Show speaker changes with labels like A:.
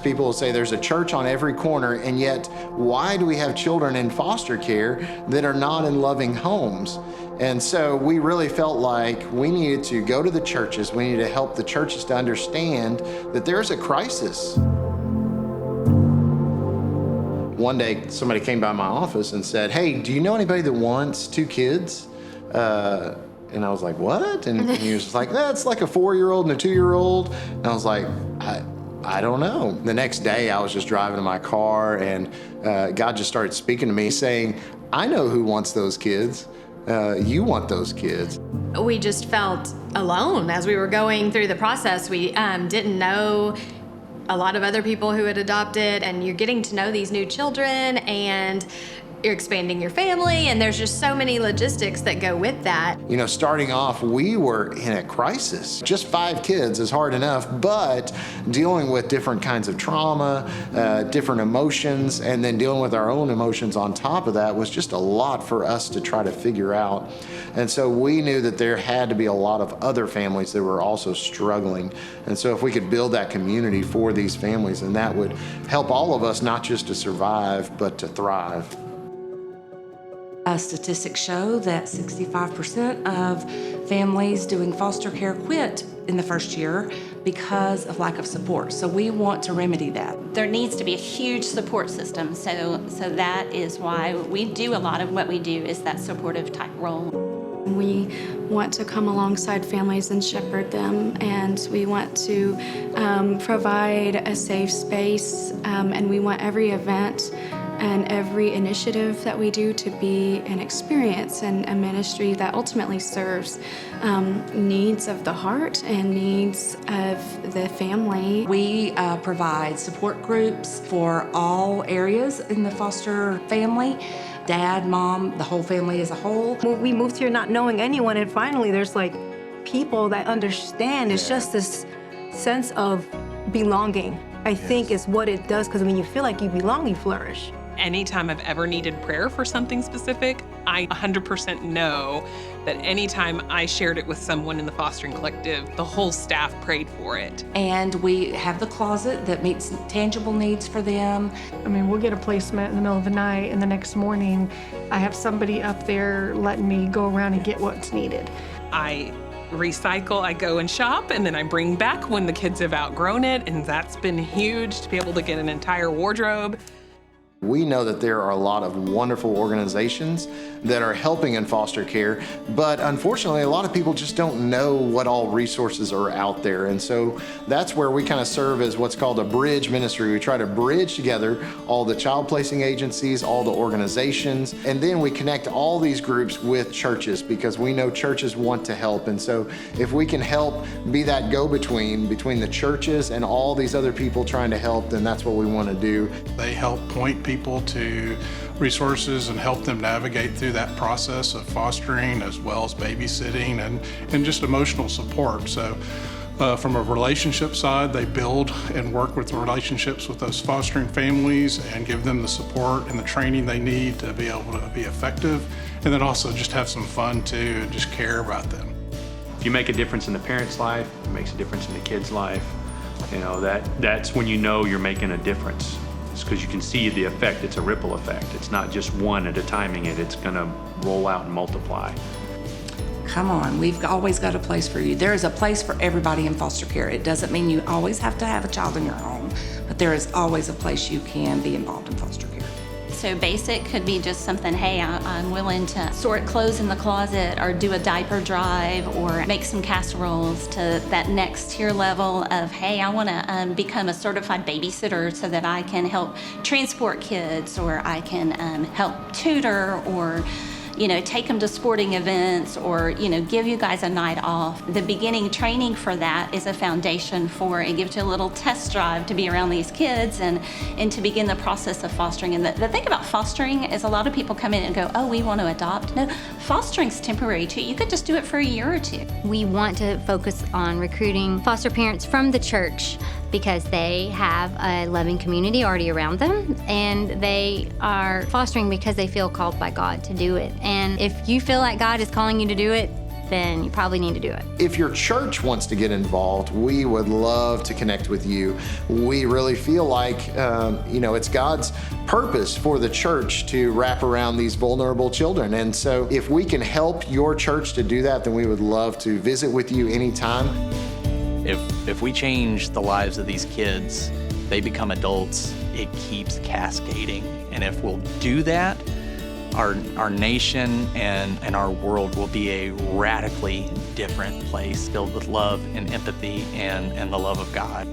A: people will say there's a church on every corner, and yet why do we have children in foster care that are not in loving homes? And so we really felt like we needed to go to the churches. We needed to help the churches to understand that there's a crisis. One day, somebody came by my office and said, "Hey, do you know anybody that wants 2 kids?" And I was like, "What?" And he was just like, "That's like a 4-year-old and a 2-year-old." And I was like, I don't know. The next day, I was just driving in my car, and God just started speaking to me, saying, "I know who wants those kids. You want those kids."
B: We just felt alone as we were going through the process. We didn't know a lot of other people who had adopted, and you're getting to know these new children, and you're expanding your family, and there's just so many logistics that go with that.
A: You know, starting off, we were in a crisis. Just 5 kids is hard enough, but dealing with different kinds of trauma, different emotions, and then dealing with our own emotions on top of that was just a lot for us to try to figure out. And so we knew that there had to be a lot of other families that were also struggling. And so if we could build that community for these families, then that would help all of us not just to survive, but to thrive.
C: Statistics show that 65% of families doing foster care quit in the first year because of lack of support. So we want to remedy that.
D: There needs to be a huge support system. So that is why we do a lot of what we do is that supportive type role.
E: We want to come alongside families and shepherd them, and we want to provide a safe space, and we want every event and every initiative that we do to be an experience and a ministry that ultimately serves needs of the heart and needs of the family.
C: We provide support groups for all areas in the foster family. Dad, mom, the whole family as a whole.
F: We moved here not knowing anyone, and finally there's like people that understand. It's just this sense of belonging, I think, is what it does, because when you feel like you belong, you flourish.
G: Anytime I've ever needed prayer for something specific, I 100% know that anytime I shared it with someone in the fostering collective, the whole staff prayed for it.
C: And we have the closet that meets tangible needs for them.
H: I mean, we'll get a placement in the middle of the night, and the next morning, I have somebody up there letting me go around and get what's needed.
G: I recycle, I go and shop, and then I bring back when the kids have outgrown it, and that's been huge to be able to get an entire wardrobe.
A: We know that there are a lot of wonderful organizations that are helping in foster care, but unfortunately, a lot of people just don't know what all resources are out there. And so that's where we kind of serve as what's called a bridge ministry. We try to bridge together all the child placing agencies, all the organizations, and then we connect all these groups with churches because we know churches want to help. And so if we can help be that go-between between the churches and all these other people trying to help, then that's what we want to do.
I: They help point people to resources and help them navigate through that process of fostering as well as babysitting and just emotional support. So from a relationship side, they build and work with the relationships with those fostering families and give them the support and the training they need to be able to be effective, and then also just have some fun too and just care about them.
J: If you make a difference in the parent's life, it makes a difference in the kid's life. You know, that's when you know you're making a difference. It's because you can see the effect. It's a ripple effect. It's not just one at a timing it. It's gonna roll out and multiply.
C: Come on, we've always got a place for you. There is a place for everybody in foster care. It doesn't mean you always have to have a child in your home, but there is always a place you can be involved in foster care.
D: So basic could be just something, hey, I'm willing to sort clothes in the closet or do a diaper drive or make some casseroles, to that next tier level of, hey, I want to become a certified babysitter so that I can help transport kids, or I can help tutor, or take them to sporting events, or, give you guys a night off. The beginning training for that is a foundation for, it gives you a little test drive to be around these kids and to begin the process of fostering. And the thing about fostering is a lot of people come in and go, oh, we want to adopt. No, fostering's temporary too. You could just do it for a year or two.
K: We want to focus on recruiting foster parents from the church because they have a loving community already around them, and they are fostering because they feel called by God to do it. And if you feel like God is calling you to do it, then you probably need to do it.
A: If your church wants to get involved, we would love to connect with you. We really feel like, it's God's purpose for the church to wrap around these vulnerable children. And so if we can help your church to do that, then we would love to visit with you anytime.
L: If we change the lives of these kids, they become adults, it keeps cascading. And if we'll do that, our nation and our world will be a radically different place filled with love and empathy and the love of God.